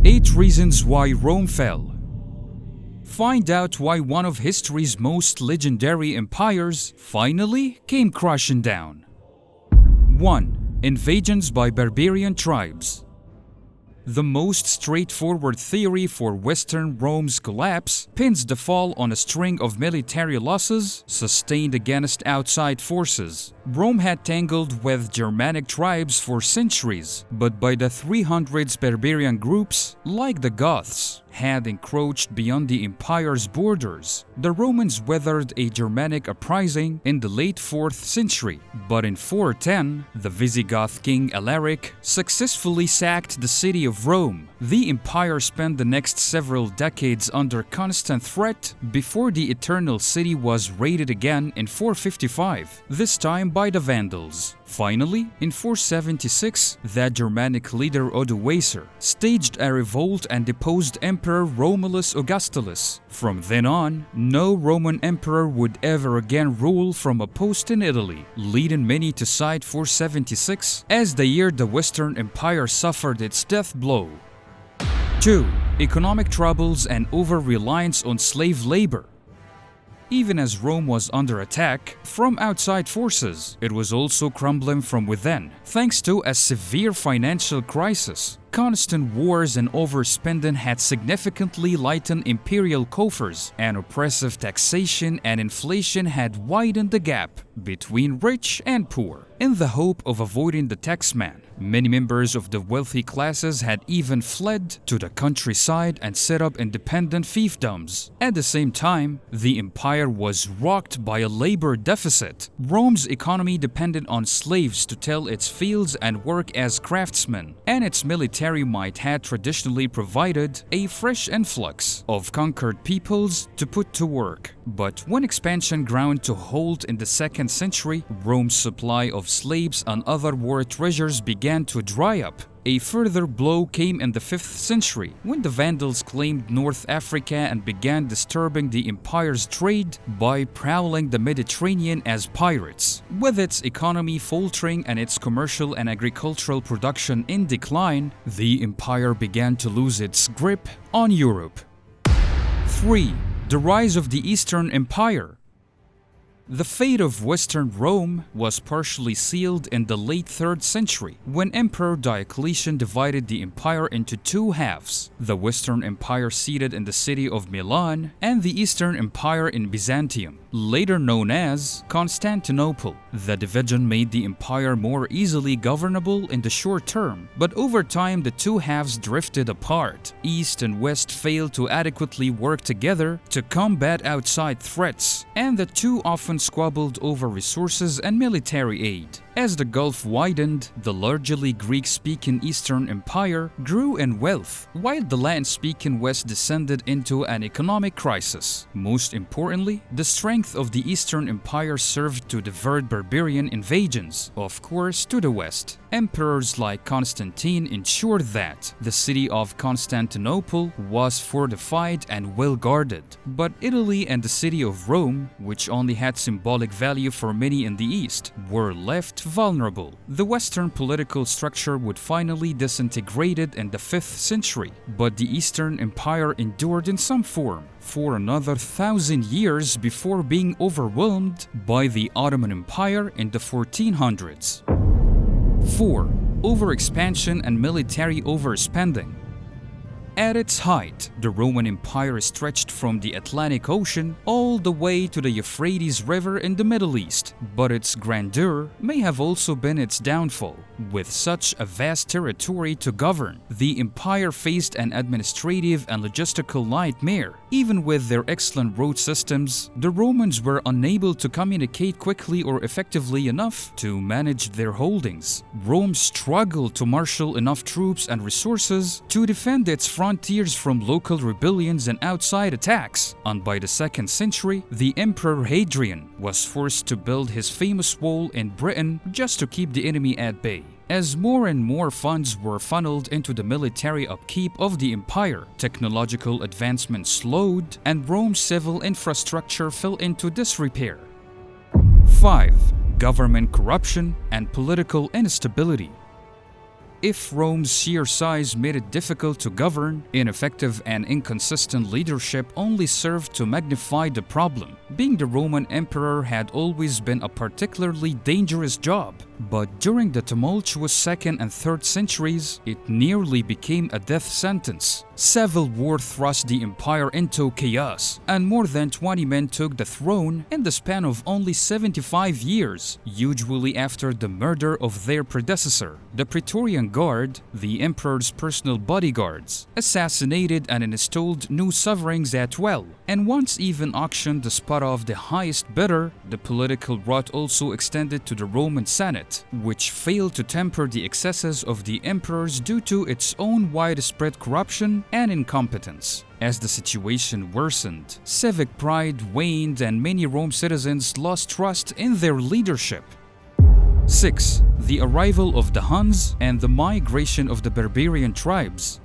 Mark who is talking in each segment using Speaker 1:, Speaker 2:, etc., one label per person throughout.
Speaker 1: 8 reasons why Rome fell. Find out why one of history's most legendary empires finally came crashing down. 1. Invasions by barbarian tribes. The most straightforward theory for Western Rome's collapse pins the fall on a string of military losses sustained against outside forces. Rome had tangled with Germanic tribes for centuries, but by the 300s barbarian groups, like the Goths, had encroached beyond the empire's borders. The Romans weathered a Germanic uprising in the late 4th century, but in 410, the Visigoth king Alaric successfully sacked the city of Rome. The empire spent the next several decades under constant threat before the Eternal City was raided again in 455, this time by the Vandals. Finally, in 476, the Germanic leader Odoacer staged a revolt and deposed Emperor Romulus Augustulus. From then on, no Roman emperor would ever again rule from a post in Italy, leading many to cite 476 as the year the Western Empire suffered its death blow. 2. Economic troubles and over-reliance on slave labor. Even as Rome was under attack from outside forces, it was also crumbling from within, thanks to a severe financial crisis. Constant wars and overspending had significantly lightened imperial coffers, and oppressive taxation and inflation had widened the gap between rich and poor. In the hope of avoiding the taxman, many members of the wealthy classes had even fled to the countryside and set up independent fiefdoms. At the same time, the empire was rocked by a labor deficit. Rome's economy depended on slaves to till its fields and work as craftsmen, and its military might had traditionally provided a fresh influx of conquered peoples to put to work. But when expansion ground to halt in the 2nd century, Rome's supply of slaves and other war treasures began to dry up. A further blow came in the 5th century, when the Vandals claimed North Africa and began disturbing the empire's trade by prowling the Mediterranean as pirates. With its economy faltering and its commercial and agricultural production in decline, the empire began to lose its grip on Europe. 3. The rise of the Eastern Empire. The fate of Western Rome was partially sealed in the late 3rd century, when Emperor Diocletian divided the empire into 2 halves: the Western Empire seated in the city of Milan and the Eastern Empire in Byzantium, later known as Constantinople. The division made the empire more easily governable in the short term, but over time the 2 halves drifted apart. East and West failed to adequately work together to combat outside threats, and the 2 often squabbled over resources and military aid. As the Gulf widened, the largely Greek-speaking Eastern Empire grew in wealth, while the Latin-speaking West descended into an economic crisis. Most importantly, the strength of the Eastern Empire served to divert barbarian invasions, of course, to the West. Emperors like Constantine ensured that the city of Constantinople was fortified and well guarded, but Italy and the city of Rome, which only had symbolic value for many in the East, were left vulnerable. The Western political structure would finally disintegrate in the 5th century, but the Eastern Empire endured in some form for another 1,000 years before being overwhelmed by the Ottoman Empire in the 1400s. 4. Overexpansion and military overspending. At its height, the Roman Empire stretched from the Atlantic Ocean all the way to the Euphrates River in the Middle East, but its grandeur may have also been its downfall. With such a vast territory to govern, the empire faced an administrative and logistical nightmare. Even with their excellent road systems, the Romans were unable to communicate quickly or effectively enough to manage their holdings. Rome struggled to marshal enough troops and resources to defend its frontiers from local rebellions and outside attacks, and by the 2nd century, the Emperor Hadrian was forced to build his famous wall in Britain just to keep the enemy at bay. As more and more funds were funneled into the military upkeep of the empire, technological advancement slowed and Rome's civil infrastructure fell into disrepair. 5. Government corruption and political instability. If Rome's sheer size made it difficult to govern, ineffective and inconsistent leadership only served to magnify the problem. Being the Roman emperor had always been a particularly dangerous job, but during the tumultuous 2nd and 3rd centuries, it nearly became a death sentence. Civil war thrust the empire into chaos, and more than 20 men took the throne in the span of only 75 years, usually after the murder of their predecessor. The Praetorian Guard, the emperor's personal bodyguards, assassinated and installed new sovereigns at will, and once even auctioned the spot of the highest bidder. The political rot also extended to the Roman Senate, which failed to temper the excesses of the emperors due to its own widespread corruption and incompetence. As the situation worsened, civic pride waned and many Rome citizens lost trust in their leadership. 6. The arrival of the Huns and the migration of the barbarian tribes.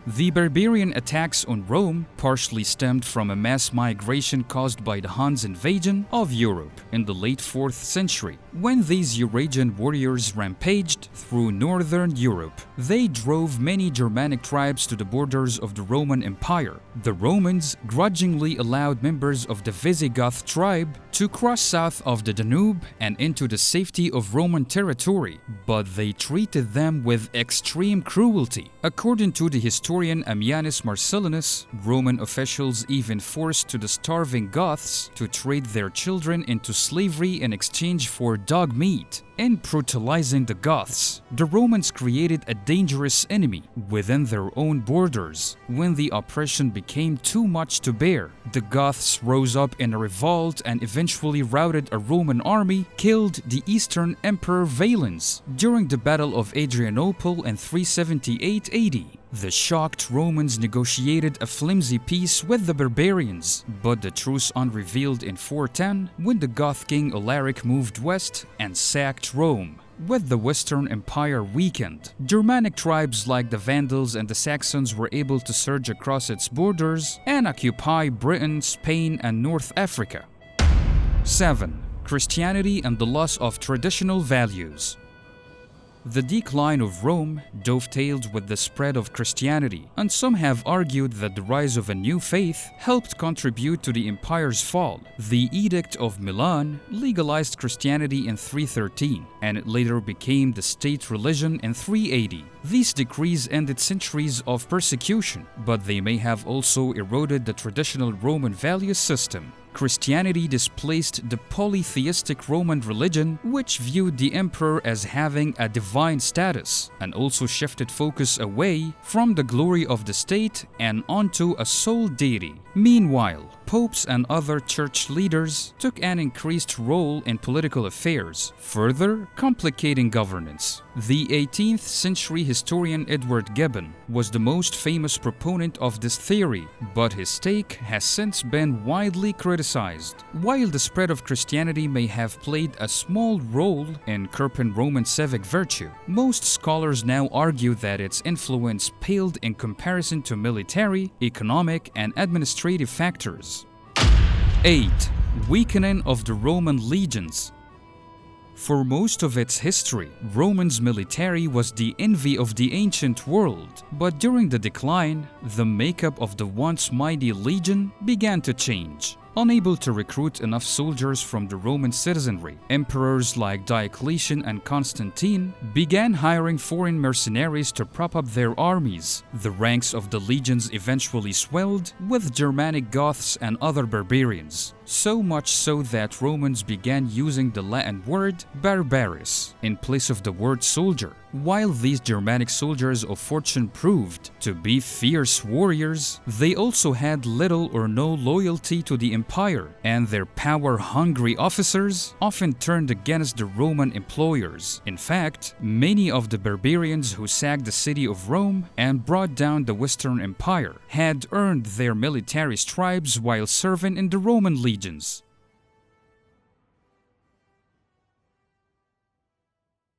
Speaker 1: The barbarian attacks on Rome partially stemmed from a mass migration caused by the Huns' invasion of Europe in the late 4th century. When these Eurasian warriors rampaged through northern Europe, they drove many Germanic tribes to the borders of the Roman Empire. The Romans grudgingly allowed members of the Visigoth tribe to cross south of the Danube and into the safety of Roman territory, but they treated them with extreme cruelty. According to the historian Ammianus Marcellinus, Roman officials even forced the starving Goths to trade their children into slavery in exchange for dog meat. In brutalizing the Goths, the Romans created a dangerous enemy within their own borders. When the oppression became too much to bear, the Goths rose up in a revolt and eventually routed a Roman army, killed the Eastern Emperor Valens during the Battle of Adrianople in 378 AD. The shocked Romans negotiated a flimsy peace with the barbarians, but the truce unrevealed in 410 when the Goth king Alaric moved west and sacked Rome. With the Western Empire weakened, Germanic tribes like the Vandals and the Saxons were able to surge across its borders and occupy Britain, Spain, and North Africa. 7. Christianity and the loss of traditional values. The decline of Rome dovetailed with the spread of Christianity, and some have argued that the rise of a new faith helped contribute to the empire's fall. The Edict of Milan legalized Christianity in 313, and it later became the state religion in 380. These decrees ended centuries of persecution, but they may have also eroded the traditional Roman value system. Christianity displaced the polytheistic Roman religion, which viewed the emperor as having a divine status, and also shifted focus away from the glory of the state and onto a sole deity. Meanwhile, popes and other church leaders took an increased role in political affairs, further complicating governance. The 18th century historian Edward Gibbon was the most famous proponent of this theory, but his take has since been widely criticized. While the spread of Christianity may have played a small role in curbing Roman civic virtue, most scholars now argue that its influence paled in comparison to military, economic, and administrative factors. 8. Weakening of the Roman legions. For most of its history, Rome's military was the envy of the ancient world, but during the decline, the makeup of the once mighty legion began to change. Unable to recruit enough soldiers from the Roman citizenry, emperors like Diocletian and Constantine began hiring foreign mercenaries to prop up their armies. The ranks of the legions eventually swelled with Germanic Goths and other barbarians, so much so that Romans began using the Latin word barbarus in place of the word soldier. While these Germanic soldiers of fortune proved to be fierce warriors, they also had little or no loyalty to the empire, and their power-hungry officers often turned against the Roman employers. In fact, many of the barbarians who sacked the city of Rome and brought down the Western Empire had earned their military stripes while serving in the Roman legions.